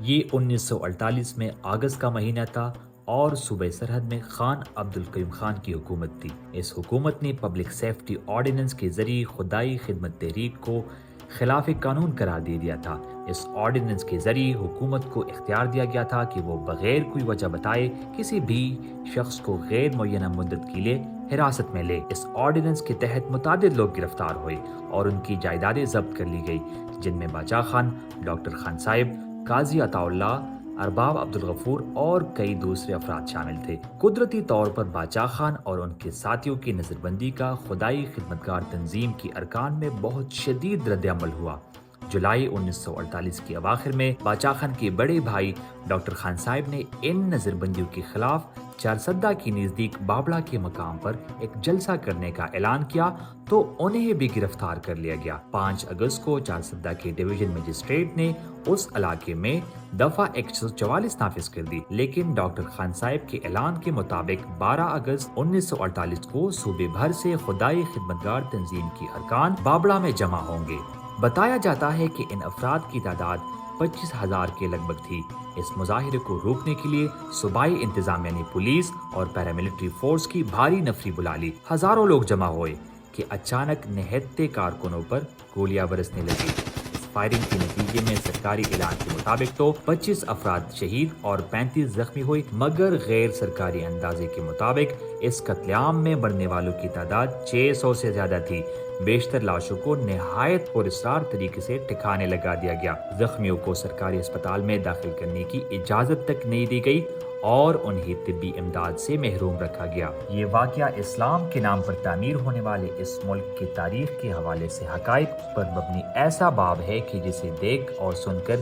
یہ 1948 میں اگست کا مہینہ تھا اور صوبہ سرحد میں خان عبد الکریم خان کی حکومت تھی۔ اس حکومت نے پبلک سیفٹی آرڈیننس کے ذریعے خدائی خدمت تحریک کو خلاف قانون قرار دے دیا تھا۔ اس آرڈیننس کے ذریعے حکومت کو اختیار دیا گیا تھا کہ وہ بغیر کوئی وجہ بتائے کسی بھی شخص کو غیر معینہ مدت کے لیے حراست میں لے۔ اس آرڈیننس کے تحت متعدد لوگ گرفتار ہوئے اور ان کی جائیدادیں ضبط کر لی گئی، جن میں باچا خان، ڈاکٹر خان صاحب، قاضی عطا اللہ، ارباب عبدالغفور اور کئی دوسرے افراد شامل تھے۔ قدرتی طور پر باچا خان اور ان کے ساتھیوں کی نظر بندی کا خدائی خدمتگار تنظیم کی ارکان میں بہت شدید رد عمل ہوا۔ جولائی 1948 کے اواخر میں باچا خان کے بڑے بھائی ڈاکٹر خان صاحب نے ان نظر بندیوں کے خلاف چارسدہ کے نزدیک بابڑا کے مقام پر ایک جلسہ کرنے کا اعلان کیا تو انہیں بھی گرفتار کر لیا گیا۔ 5 اگست کو چارسدہ کے ڈویژن مجسٹریٹ نے اس علاقے میں دفعہ 144 نافذ کر دی، لیکن ڈاکٹر خان صاحب کے اعلان کے مطابق 12 اگست 1948 کو صوبے بھر سے خدائی خدمتگار تنظیم کی ارکان بابڑا میں جمع ہوں گے۔ بتایا جاتا ہے کہ ان افراد کی تعداد 25,000 کے لگ بھگ تھی۔ اس مظاہرے کو روکنے کے لیے صوبائی انتظامیہ نے پولیس اور پیراملٹری فورس کی بھاری نفری بلا لی۔ ہزاروں لوگ جمع ہوئے کہ اچانک نہتے کارکنوں پر گولیاں برسنے لگی۔ اس فائرنگ کے نتیجے میں سرکاری اعلان کے مطابق تو 25 افراد شہید اور 35 زخمی ہوئے، مگر غیر سرکاری اندازے کے مطابق اس قتل عام میں مرنے والوں کی تعداد 600 سے زیادہ تھی۔ بیشتر لاشوں کو نہایت پراسرار طریقے سے ٹھکانے لگا دیا گیا۔ زخمیوں کو سرکاری اسپتال میں داخل کرنے کی اجازت تک نہیں دی گئی اور انہیں طبی امداد سے محروم رکھا گیا۔ یہ واقعہ اسلام کے نام پر تعمیر ہونے والے اس ملک کی تاریخ کے حوالے سے حقائق پر مبنی ایسا باب ہے کہ جسے دیکھ اور سن کر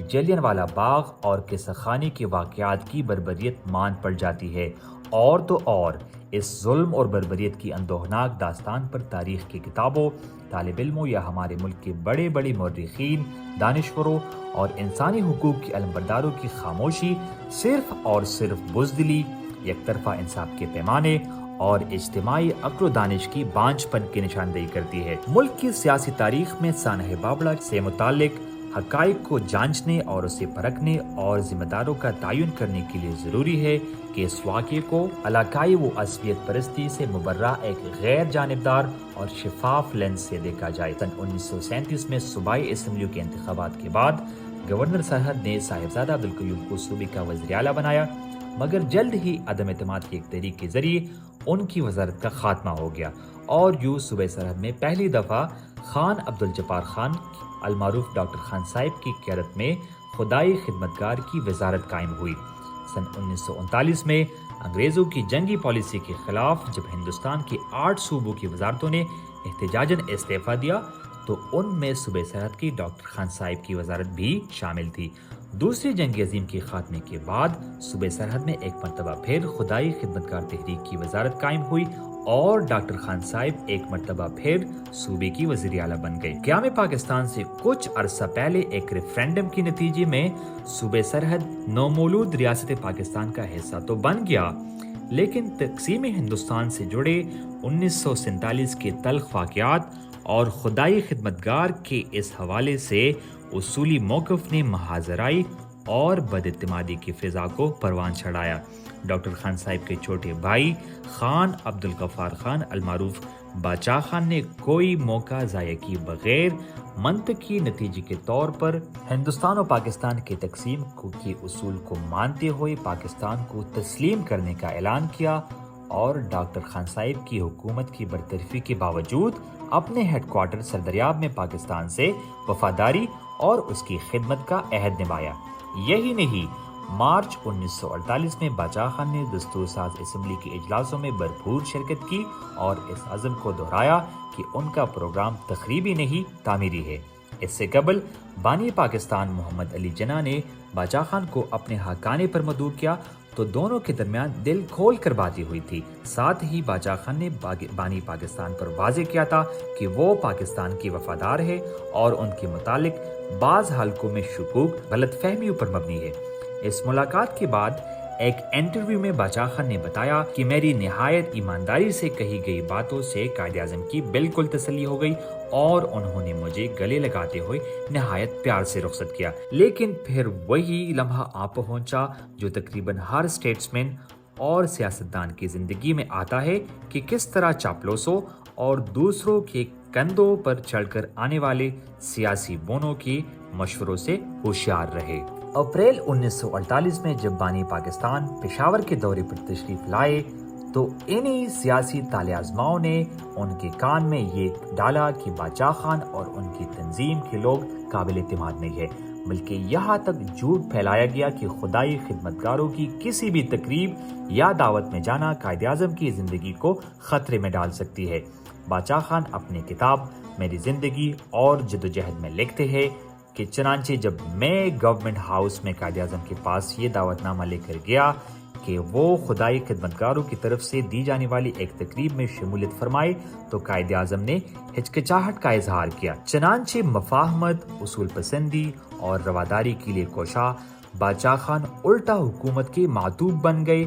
جلیان والا باغ اور قصہ خانی کے واقعات کی بربریت مان پڑ جاتی ہے، اور تو اور اس ظلم اور بربریت کی اندوہناک داستان پر تاریخ کی کتابوں، طالب علموں یا ہمارے ملک کے بڑے بڑے مورخین، دانشوروں اور انسانی حقوق کے علمبرداروں کی خاموشی صرف اور صرف بزدلی، یک طرفہ انصاف کے پیمانے اور اجتماعی عقل و دانش کی بانجھ پن کی نشاندہی کرتی ہے۔ ملک کی سیاسی تاریخ میں سانحہ بابڑا سے متعلق حقائق کو جانچنے اور اسے پرکھنے اور ذمہ داروں کا تعین کرنے کے لیے ضروری ہے کہ اس واقعے کو علاقائی و عصبیت پرستی سے مبرہ ایک غیر جانبدار اور شفاف لینس سے دیکھا جائے۔ سن 1937 میں صوبائی اسمبلیوں کے انتخابات کے بعد گورنر سرحد نے صاحبزادہ عبدالقیوم کو صوبے کا وزیر اعلیٰ بنایا، مگر جلد ہی عدم اعتماد کی ایک تحریک کے ذریعے ان کی وزارت کا خاتمہ ہو گیا اور یوں صوبہ سرحد میں پہلی دفعہ خان عبدالجبار خان المعروف ڈاکٹر خان صاحب کی قیادت میں خدائی خدمتگار کی وزارت قائم ہوئی۔ سن 1939 میں انگریزوں کی جنگی پالیسی کے خلاف جب ہندوستان کے 8 صوبوں کی وزارتوں نے احتجاجاً استعفیٰ دیا تو ان میں صوبہ سرحد کی ڈاکٹر خان صاحب کی وزارت بھی شامل تھی۔ دوسری جنگ عظیم کے خاتمے کے بعد صوبہ سرحد میں ایک مرتبہ پھر خدائی خدمتگار تحریک کی وزارت قائم ہوئی اور ڈاکٹر خان صاحب ایک مرتبہ پھر صوبے کی وزیر اعلیٰ بن گئے۔ قیام پاکستان سے کچھ عرصہ پہلے ایک ریفرینڈم کے نتیجے میں صوبہ سرحد نومولود ریاست پاکستان کا حصہ تو بن گیا، لیکن تقسیم ہندوستان سے جڑے 1947 کے تلخ واقعات اور خدائی خدمتگار کے اس حوالے سے اصولی موقف نے محاذرائی اور بد اعتمادی کی فضا کو پروان چڑھایا۔ ڈاکٹر خان صاحب کے چھوٹے بھائی خان عبدالغفار خان المعروف باچا خان نے کوئی موقع ضائع کیے بغیر منطقی نتیجے کے طور پر ہندوستان و پاکستان کے تقسیم کے اصول کو مانتے ہوئے پاکستان کو تسلیم کرنے کا اعلان کیا اور ڈاکٹر خان صاحب کی حکومت کی برطرفی کے باوجود اپنے ہیڈ کوارٹر سردریاب میں پاکستان سے وفاداری اور اس کی خدمت کا عہد نبھایا۔ یہی نہیں، مارچ 1948 میں باچا خان نے دستور ساز اسمبلی کے اجلاسوں میں بھرپور شرکت کی اور اس عزم کو دہرایا کہ ان کا پروگرام تخریبی نہیں تعمیری ہے۔ اس سے قبل بانی پاکستان محمد علی جناح نے باچا خان کو اپنے حقانے پر مدعو کیا تو دونوں کے درمیان دل کھول کر باتیں ہوئی تھی۔ ساتھ ہی باچا خان نے بانی پاکستان پر واضح کیا تھا کہ وہ پاکستان کی وفادار ہے اور ان کے متعلق بعض حلقوں میں شکوک غلط فہمیوں پر مبنی ہے۔ اس ملاقات کے بعد ایک انٹرویو میں باچا خان نے بتایا کہ میری نہایت ایمانداری سے کہی گئی باتوں سے قائد اعظم کی بالکل تسلی ہو گئی اور انہوں نے مجھے گلے لگاتے ہوئے نہایت پیار سے رخصت کیا۔ لیکن پھر وہی لمحہ آ پہنچا جو تقریباً ہر اسٹیٹسمین اور سیاستدان کی زندگی میں آتا ہے کہ کس طرح چاپلوسوں اور دوسروں کے کندھوں پر چڑھ کر آنے والے سیاسی بونوں کے مشوروں سے ہوشیار رہے۔ اپریل 1948 میں جب بانی پاکستان پشاور کے دورے پر تشریف لائے تو انہی سیاسی طالع آزماؤں نے ان کے کان میں یہ ڈالا کہ باچا خان اور ان کی تنظیم کے لوگ قابل اعتماد نہیں ہے، بلکہ یہاں تک جھوٹ پھیلایا گیا کہ خدائی خدمتگاروں کی کسی بھی تقریب یا دعوت میں جانا قائد اعظم کی زندگی کو خطرے میں ڈال سکتی ہے۔ باچا خان اپنی کتاب میری زندگی اور جدوجہد میں لکھتے ہیں کہ چنانچہ جب میں گورنمنٹ ہاؤس میں قائد اعظم کے پاس یہ دعوت نامہ لے کر گیا کہ وہ خدائی خدمتگاروں کی طرف سے دی جانے والی ایک تقریب میں شمولیت فرمائے تو قائد اعظم نے ہچکچاہٹ کا اظہار کیا۔ چنانچہ مفاہمت، اصول پسندی اور رواداری کے لیے کوشاں باچا خان الٹا حکومت کے معتوب بن گئے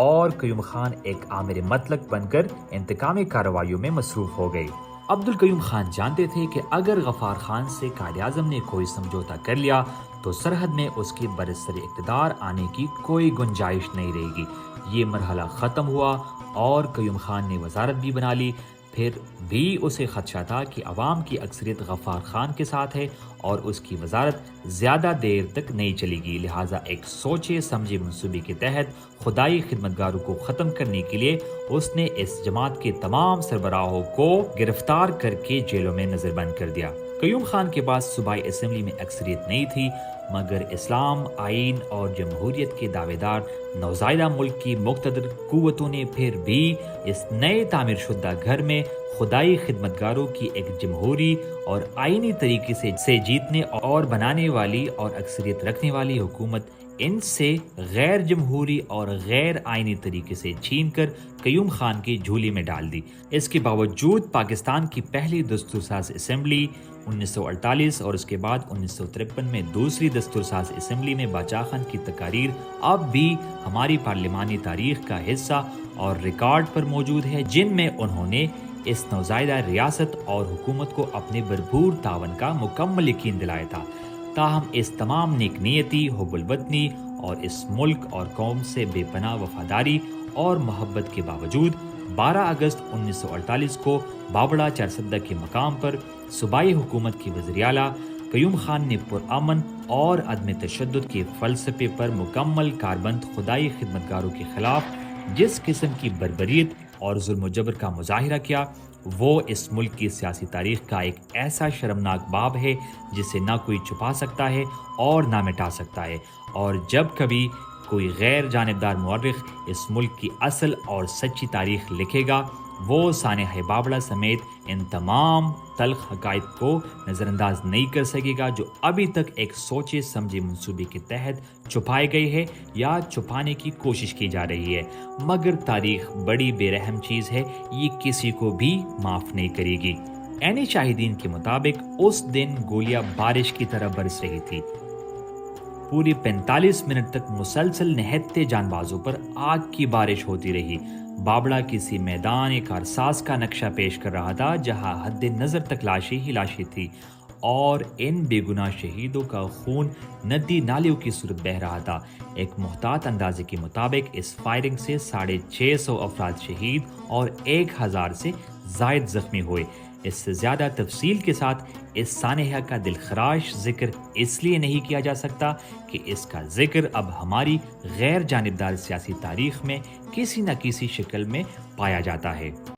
اور قیوم خان ایک آمر مطلق بن کر انتقامی کارروائیوں میں مصروف ہو گئے۔ عبدالقیوم خان جانتے تھے کہ اگر غفار خان سے قائد اعظم نے کوئی سمجھوتا کر لیا تو سرحد میں اس کے برسر اقتدار آنے کی کوئی گنجائش نہیں رہے گی۔ یہ مرحلہ ختم ہوا اور قیوم خان نے وزارت بھی بنا لی۔ پھر بھی اسے خدشہ تھا کہ عوام کی اکثریت غفار خان کے ساتھ ہے اور اس کی وزارت زیادہ دیر تک نہیں چلے گی، لہٰذا ایک سوچے سمجھے منصوبے کے تحت خدائی خدمتگاروں کو ختم کرنے کے لیے اس نے اس جماعت کے تمام سربراہوں کو گرفتار کر کے جیلوں میں نظر بند کر دیا۔ قیوم خان کے پاس صوبائی اسمبلی میں اکثریت نہیں تھی، مگر اسلام، آئین اور جمہوریت کے دعوے دار نوزائیدہ ملک کی مقتدر قوتوں نے پھر بھی اس نئے تعمیر شدہ گھر میں خدائی خدمتگاروں کی ایک جمہوری اور آئینی طریقے سے جیتنے اور بنانے والی اور اکثریت رکھنے والی حکومت ان سے غیر جمہوری اور غیر آئینی طریقے سے چھین کر قیوم خان کی جھولی میں ڈال دی۔ اس کے باوجود پاکستان کی پہلی دستور ساز اسمبلی 1948 اور اس کے بعد 1953 میں دوسری دستور ساز اسمبلی میں باچا خان کی تقاریر اب بھی ہماری پارلیمانی تاریخ کا حصہ اور ریکارڈ پر موجود ہے، جن میں انہوں نے اس نوزائیدہ ریاست اور حکومت کو اپنے بھرپور تعاون کا مکمل یقین دلایا تھا۔ تاہم اس تمام نیک نیتی، حب الوطنی اور اس ملک اور قوم سے بے پناہ وفاداری اور محبت کے باوجود 12 اگست 1948 کو بابڑا چارسدہ کے مقام پر صوبائی حکومت کے وزیر اعلیٰ قیوم خان نے پرامن اور عدم تشدد کے فلسفے پر مکمل کاربند خدائی خدمتگاروں کے خلاف جس قسم کی بربریت اور ظلم و جبر کا مظاہرہ کیا، وہ اس ملک کی سیاسی تاریخ کا ایک ایسا شرمناک باب ہے جسے نہ کوئی چھپا سکتا ہے اور نہ مٹا سکتا ہے، اور جب کبھی کوئی غیر جانبدار مورخ اس ملک کی اصل اور سچی تاریخ لکھے گا، وہ سانحہ بابڑا سمیت ان تمام تلخ حقائق کو نظر انداز نہیں کر سکے گا جو ابھی تک ایک سوچے سمجھے منصوبے کے تحت چھپائے گئے ہیں یا چھپانے کی کوشش کی جا رہی ہے۔ مگر تاریخ بڑی بے رحم چیز ہے، یہ کسی کو بھی معاف نہیں کرے گی۔ عینی شاہدین کے مطابق اس دن گولیاں بارش کی طرح برس رہی تھی۔ پوری 45 منٹ تک مسلسل نہتے جان بازوں پر آگ کی بارش ہوتی رہی۔ بابڑا کسی میدان کارساز کا نقشہ پیش کر رہا تھا جہاں حد نظر تک لاشیں ہی لاشیں تھی اور ان بے گناہ شہیدوں کا خون ندی نالیوں کی صورت بہہ رہا تھا۔ ایک محتاط اندازے کے مطابق اس فائرنگ سے 650 افراد شہید اور 1000 سے زائد زخمی ہوئے۔ اس سے زیادہ تفصیل کے ساتھ اس سانحہ کا دلخراش ذکر اس لیے نہیں کیا جا سکتا کہ اس کا ذکر اب ہماری غیر جانبدار سیاسی تاریخ میں کسی نہ کسی شکل میں پایا جاتا ہے۔